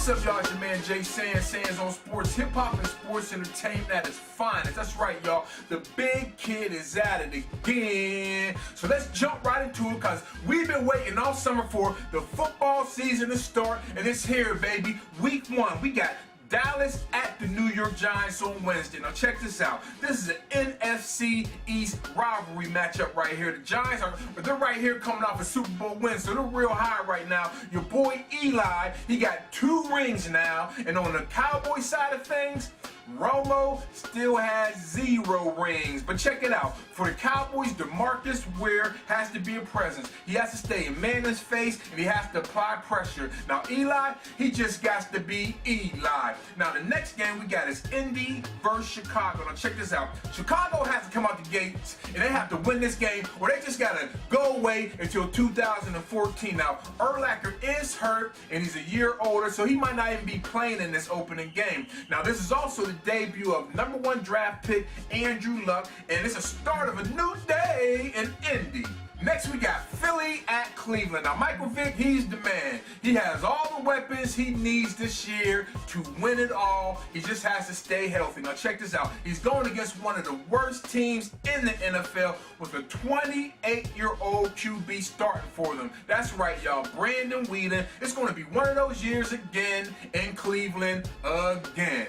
What's up, y'all? It's your man Jay Sands on Sports, hip hop and sports entertainment at its finest. That's right, y'all. The big kid is at it again. So let's jump right into it, because we've been waiting all summer for the football season to start, and it's here, baby. Week 1, we got Dallas at the New York Giants on Wednesday. Now check this out. This is an NFC East rivalry matchup right here. The Giants they're right here coming off a Super Bowl win, so they're real high right now. Your boy Eli, he got 2 rings now, and on the Cowboy side of things, Romo still has 0 rings. But check it out. For the Cowboys, DeMarcus Ware has to be a presence. He has to stay in Manning's face, and he has to apply pressure. Now Eli, he just got to be Eli. Now the next game we got is Indy versus Chicago. Now check this out. Chicago has to come out the gates, and they have to win this game, or they just got to go away until 2014. Now Urlacher is hurt, and he's a year older, so he might not even be playing in this opening game. Now this is also the debut of #1 draft pick Andrew Luck, and it's a start of a new day in Indy. Next we got Philly at Cleveland. Now Michael Vick, he's the man. He has all the weapons he needs this year to win it all. He just has to stay healthy. Now check this out. He's going against one of the worst teams in the NFL with a 28-year-old QB starting for them. That's right, y'all. Brandon Whedon. It's going to be one of those years again in Cleveland again.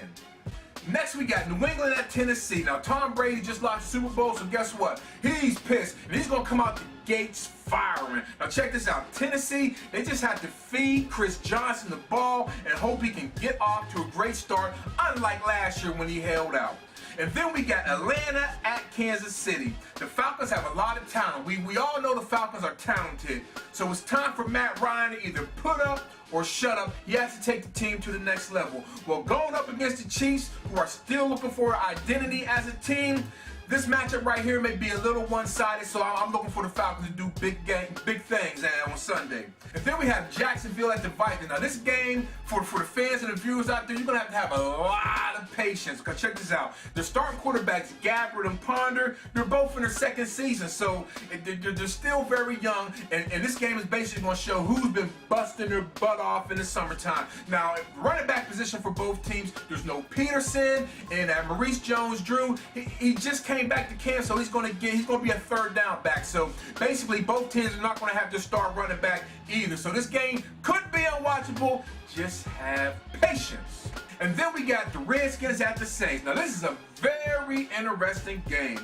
Next, we got New England at Tennessee. Now, Tom Brady just lost the Super Bowl, so guess what? He's pissed, and he's going to come out the gates firing. Now, check this out. Tennessee, they just have to feed Chris Johnson the ball and hope he can get off to a great start, unlike last year when he held out. And then we got Atlanta at Kansas City. The Falcons have a lot of talent. We all know the Falcons are talented. So it's time for Matt Ryan to either put up or shut up. He has to take the team to the next level. Well, going up against the Chiefs, who are still looking for an identity as a team, this matchup right here may be a little one-sided, so I'm looking for the Falcons to do big things on Sunday. And then we have Jacksonville at the Vikings. Now this game, for the fans and the viewers out there, you're going to have a lot of patience, because check this out. The starting quarterbacks, Gabbard and Ponder, they're both in their second season, so they're still very young, and this game is basically going to show who's been busting their butt off in the summertime. Now, running back position for both teams, there's no Peterson, and Maurice Jones-Drew, he just came back to camp, so he's going to be a third down back. So basically, both teams are not going to have to start running back either. So this game could be unwatchable. Just have patience. And then we got the Redskins at the Saints. Now this is a very interesting game.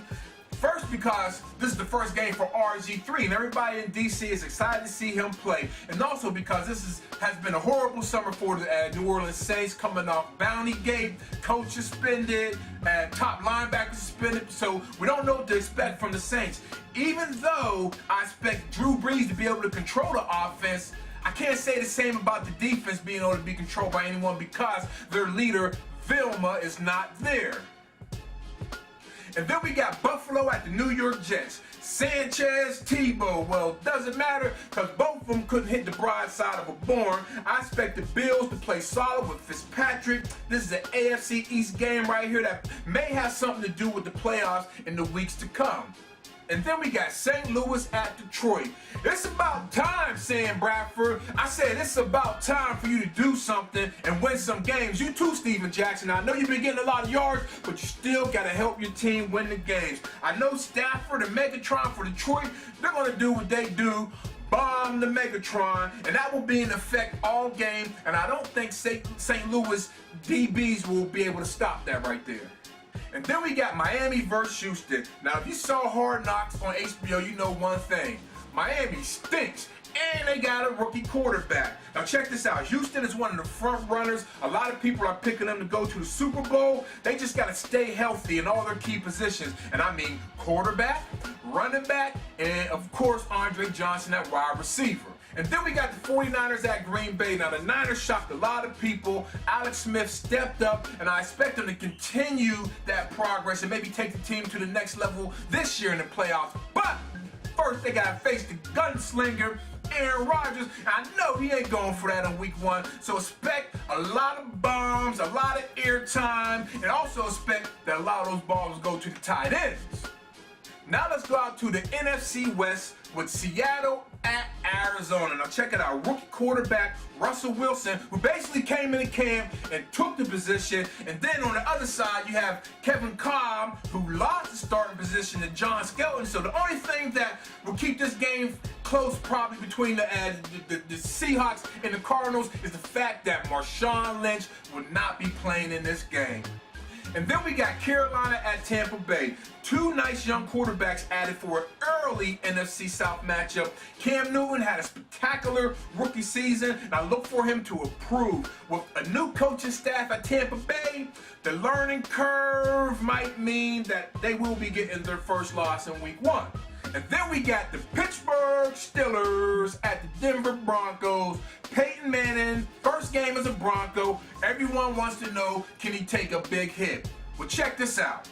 First, because this is the first game for RG3, and everybody in DC is excited to see him play. And also because this has been a horrible summer for the New Orleans Saints, coming off Bounty Gate, coach suspended, top linebacker suspended. So we don't know what to expect from the Saints. Even though I expect Drew Brees to be able to control the offense, I can't say the same about the defense being able to be controlled by anyone, because their leader, Vilma, is not there. And then we got Buffalo at the New York Jets. Sanchez, Tebow. Well, doesn't matter, because both of them couldn't hit the broad side of a barn. I expect the Bills to play solid with Fitzpatrick. This is an AFC East game right here that may have something to do with the playoffs in the weeks to come. And then we got St. Louis at Detroit. It's about time, Sam Bradford. I said it's about time for you to do something and win some games. You too, Steven Jackson. I know you've been getting a lot of yards, but you still got to help your team win the games. I know Stafford and Megatron for Detroit, they're going to do what they do. Bomb the Megatron, and that will be in effect all game. And I don't think St. Louis DBs will be able to stop that right there. And then we got Miami versus Houston. Now, if you saw Hard Knocks on HBO, you know one thing. Miami stinks, and they got a rookie quarterback. Now, check this out. Houston is one of the front runners. A lot of people are picking them to go to the Super Bowl. They just got to stay healthy in all their key positions. And I mean quarterback, running back, and, of course, Andre Johnson at wide receiver. And then we got the 49ers at Green Bay. Now, the Niners shocked a lot of people. Alex Smith stepped up, and I expect them to continue that progress and maybe take the team to the next level this year in the playoffs. But first, they got to face the gunslinger, Aaron Rodgers. I know he ain't going for that in week 1, so expect a lot of bombs, a lot of airtime, and also expect that a lot of those balls go to the tight ends. Now let's go out to the NFC West with Seattle at Arizona. Now check it out. Rookie quarterback Russell Wilson, who basically came into camp and took the position. And then on the other side, you have Kevin Cobb, who lost the starting position to John Skelton. So the only thing that will keep this game close probably between the Seahawks and the Cardinals is the fact that Marshawn Lynch will not be playing in this game. And then we got Carolina at Tampa Bay. Two nice young quarterbacks added for an early NFC South matchup. Cam Newton had a spectacular rookie season, and I look for him to improve. With a new coaching staff at Tampa Bay, the learning curve might mean that they will be getting their first loss in week 1. And then we got the Pittsburgh Steelers at the Denver Broncos. Peyton Manning, first game as a Bronco. Everyone wants to know, can he take a big hit? Well, check this out.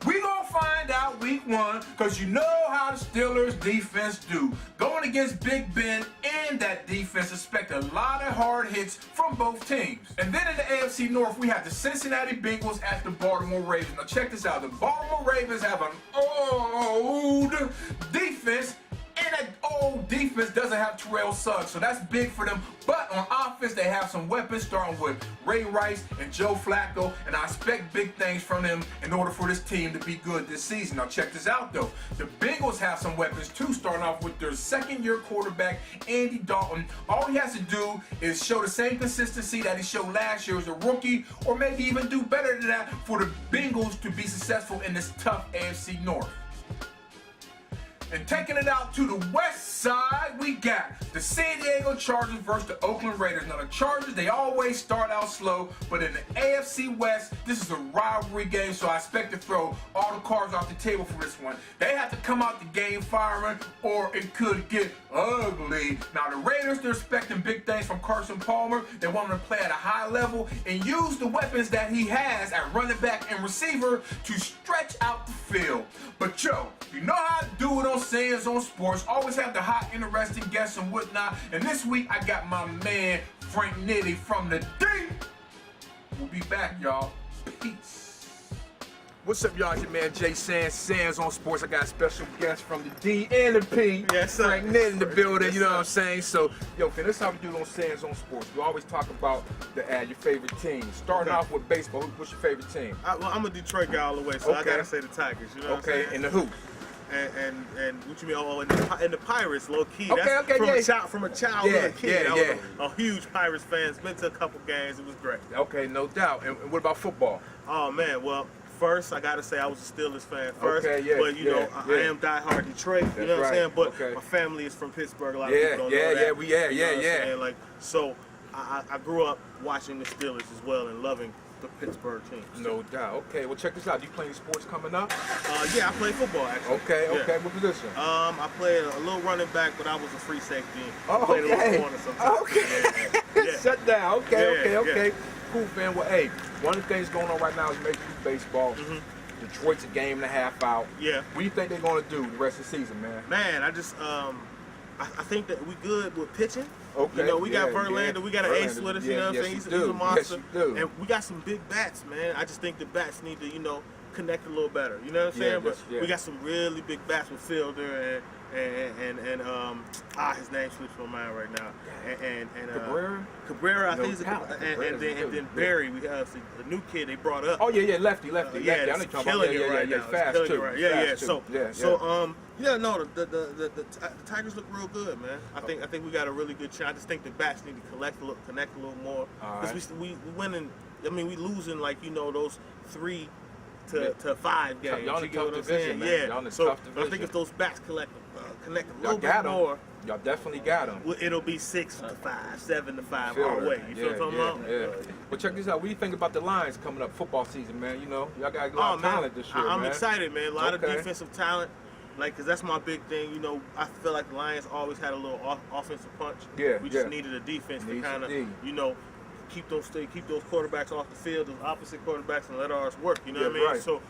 We gonna find out week 1, because you know how the Steelers defense do. Going against Big Ben and that defense, expect a lot of hard hits from both teams. And then in the AFC North, we have the Cincinnati Bengals at the Baltimore Ravens. Now check this out. The Baltimore Ravens have an old defense, and that old defense doesn't have Terrell Suggs, so that's big for them. But on offense, they have some weapons, starting with Ray Rice and Joe Flacco, and I expect big things from them in order for this team to be good this season. Now check this out though. The Bengals have some weapons too, starting off with their second-year quarterback, Andy Dalton. All he has to do is show the same consistency that he showed last year as a rookie, or maybe even do better than that for the Bengals to be successful in this tough AFC North. And taking it out to the west side, we got the San Diego Chargers versus the Oakland Raiders. Now the Chargers, they always start out slow, but in the AFC West, this is a rivalry game, so I expect to throw all the cards off the table for this one. They have to come out the game firing, or it could get ugly. Now the Raiders, they're expecting big things from Carson Palmer. They want him to play at a high level and use the weapons that he has at running back and receiver to stretch out the field. But Joe, you know how to do it on Sands on Sports. Always have the hot, interesting guests and whatnot. And this week I got my man Frank Nitti from the D. We'll be back, y'all. Peace. What's up, y'all? It's your man Jay Sands on Sports. I got a special guest from the D and the P. Yes, sir. Frank Nitti in the building. Yes, you know sir. what I'm saying? So, yo, man, this is how we do it on Sands on Sports. We always talk about your favorite team. Starting off with baseball. What's your favorite team? Well, I'm a Detroit guy all the way, so I Okay. gotta say the Tigers. You know what I'm Okay, saying? and the who? And what you mean? Oh, and the Pirates, low key. Okay, That's okay, from a childhood kid. yeah, I was a huge Pirates fan. Been to a couple games. It was great. Okay, no doubt. And what about football? Oh man, well. First, I gotta say I was a Steelers fan first, Okay, yeah, but you know I am diehard Detroit. You know what I'm saying? But okay. my family is from Pittsburgh. A lot of people don't know that. You know what I'm saying? Like, so I grew up watching the Steelers as well and loving the Pittsburgh team. No doubt. Okay, well check this out. Do you play any sports coming up? Yeah, I play football actually. Okay, Yeah. okay. What position? I played a little running back, but I was a free safety. Oh, Played a okay. little corner sometimes. Okay. Yeah. Shut down. Okay, Yeah, okay. Cool, man. Well, hey, one of the things going on right now is Major League Baseball. Detroit's a game and a half out. Yeah. What do you think they're going to do the rest of the season, man? Man, I just I think that we good with pitching. Okay. You know, we got yeah, Verlander, yeah. we got an ace Verlander, with us, yeah, you know what I'm yes, saying? you He's do. a monster. Yes, you do. And we got some big bats, man. I just think the bats need to, you know, connect a little better. You know what I'm saying? But we got some really big bats with Fielder and his name slips my mind right now. Cabrera, I think he's and then Barry, we have the new kid they brought up. Oh yeah, lefty. Yeah, I know you're talking about. killing it right now. Fast Killing too. it right. Yeah. Fast So too. the Tigers look real good, man. I think we got a really good chance. I just think the bats need to connect a little more because we winning. I mean, we losing like, you know, those 3 to 5 games. Y'all in a You get tough what I'm division, saying? man. Yeah. Y'all in a So tough division. I think if those bats connect a Y'all little got bit 'em. more, Y'all definitely got them. well, it'll be 6 to 5, 7 to 5 our way. You feel what I'm talking about? Yeah. Well, check this out. What do you think about the Lions coming up football season, man? You know, y'all got a lot of talent this year, I'm man. excited, man. A lot of Okay. defensive talent. Like, cause that's my big thing. You know, I feel like the Lions always had a little offensive punch. Yeah, We just yeah. needed a defense to Needs kind of, indeed. you know, keep those quarterbacks off the field, those opposite quarterbacks, and let ours work. You know what I mean? right. So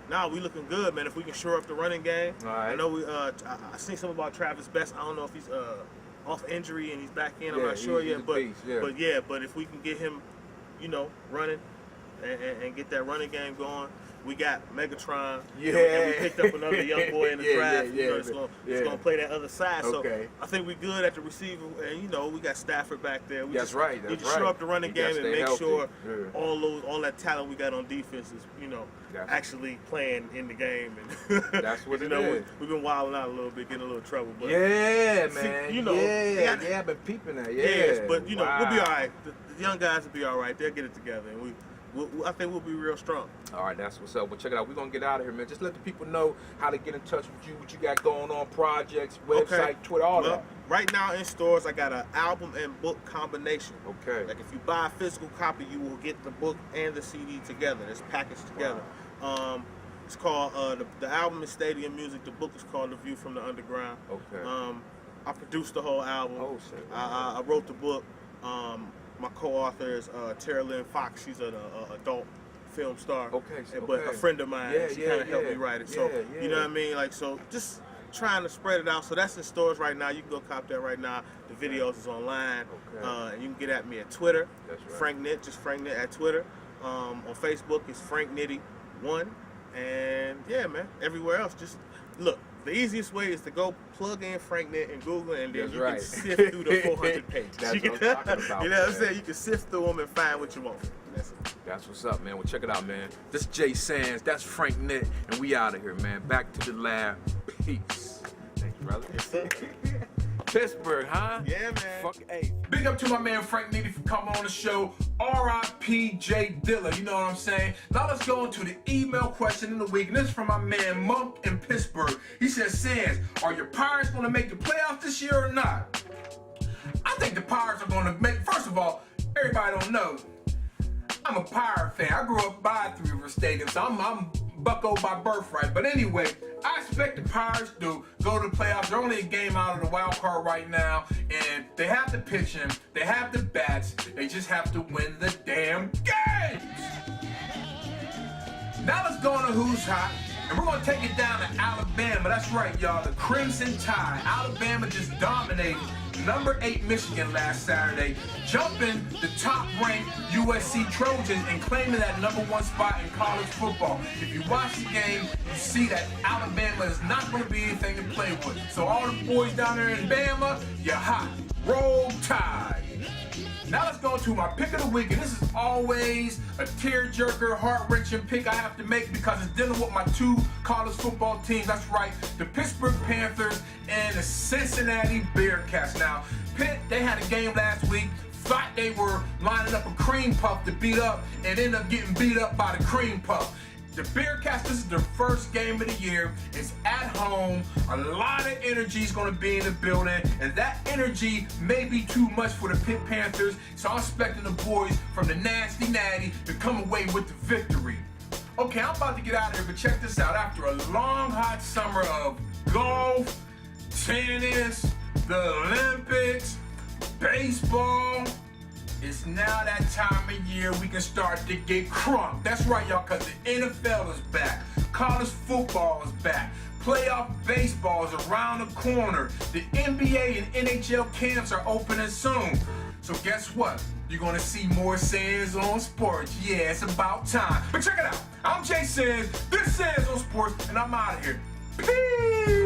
now we looking good, man. If we can shore up the running game. All right. I know we. I seen something about Travis Best. I don't know if he's off injury and he's back in. I'm Yeah, not sure he's yet, a but beast, yeah. but if we can get him, you know, running. and get that running game going. We got Megatron, Yeah. and we picked up another young boy in the draft. Yeah, You know, it's gonna play that other side. Okay. So I think we're good at the receiver, and you know we got Stafford back there. We That's right. Need to shore up the running game and make healthy. sure all that talent we got on defense is actually playing in the game. And that's what it is. We've been wilding out a little bit, getting a little trouble. But man. I've been peeping that. Yes, but we'll be all right. The young guys will be all right. They'll get it together, and I think we'll be real strong. All right, that's what's up. Well, check it out. We're going to get out of here, man. Just let the people know how to get in touch with you, what you got going on, projects, website, Twitter, all that. Right now in stores, I got an album and book combination. Okay. Like if you buy a physical copy, you will get the book and the CD together. It's packaged together. Wow. It's called, the album is Stadium Music. The book is called The View from the Underground. Okay. I produced the whole album. Oh, shit. I wrote the book. My co-author is Tara Lynn Fox. She's an adult film star. Okay. But a friend of mine, she kind of helped me write it. So, you know what I mean? Like, so just trying to spread it out. So that's in stores right now. You can go cop that right now. The videos is online. Okay. And you can get at me at Twitter. That's right. Frank Nitt, just Frank Nitt at Twitter. On Facebook, it's Frank Nitti 1. And yeah, man, everywhere else, just look. The easiest way is to go plug in Frank Nitt and Google, and then you can sift through the 400 pages. That's what I'm talking about. You know what I'm saying? You can sift through them and find what you want. That's it. That's what's up, man. Well, check it out, man. This is Jay Sands. That's Frank Nitt, and we out of here, man. Back to the lab. Peace. Thanks, brother. Yes, sir. Pittsburgh, huh? Yeah, man. Fuck A. Big up to my man Frank Nitti for coming on the show. R.I.P. J Dilla, you know what I'm saying? Now let's go into the email question of the week. And this is from my man Monk in Pittsburgh. He says, Sands, are your Pirates going to make the playoffs this year or not? I think the Pirates are going to make, first of all, everybody don't know, I'm a Pirate fan. I grew up by Three River Stadium, so I'm Bucko by birthright. But anyway, I expect the Pirates to go to the playoffs. They're only a game out of the wild card right now, and they have the pitching, they have the bats, they just have to win the damn games. Now let's go into Who's Hot, and we're going to take it down to Alabama. That's right, y'all, the Crimson Tide. Alabama just dominated number 8 Michigan last Saturday, jumping the top-ranked USC Trojans and claiming that number 1 spot in college football. If you watch the game, you see that Alabama is not going to be anything to play with. So all the boys down there in Bama, you're hot. Roll Tide. Now let's go to my pick of the week, and this is always a tear-jerker, heart-wrenching pick I have to make because it's dealing with my 2 college football teams. That's right, the Pittsburgh Panthers and the Cincinnati Bearcats. Now, Pitt, they had a game last week, thought they were lining up a cream puff to beat up, and ended up getting beat up by the cream puff. The Bearcats, this is their first game of the year. It's at home. A lot of energy is going to be in the building, and that energy may be too much for the Pitt Panthers, so I'm expecting the boys from the Nasty Natty to come away with the victory. Okay, I'm about to get out of here, but check this out. After a long, hot summer of golf, tennis, the Olympics, baseball, it's now that time of year we can start to get crunk. That's right, y'all, because the NFL is back. College football is back. Playoff baseball is around the corner. The NBA and NHL camps are opening soon. So guess what? You're going to see more Sands on Sports. Yeah, it's about time. But check it out. I'm Jay Sands. This is Sands on Sports, and I'm out of here. Peace!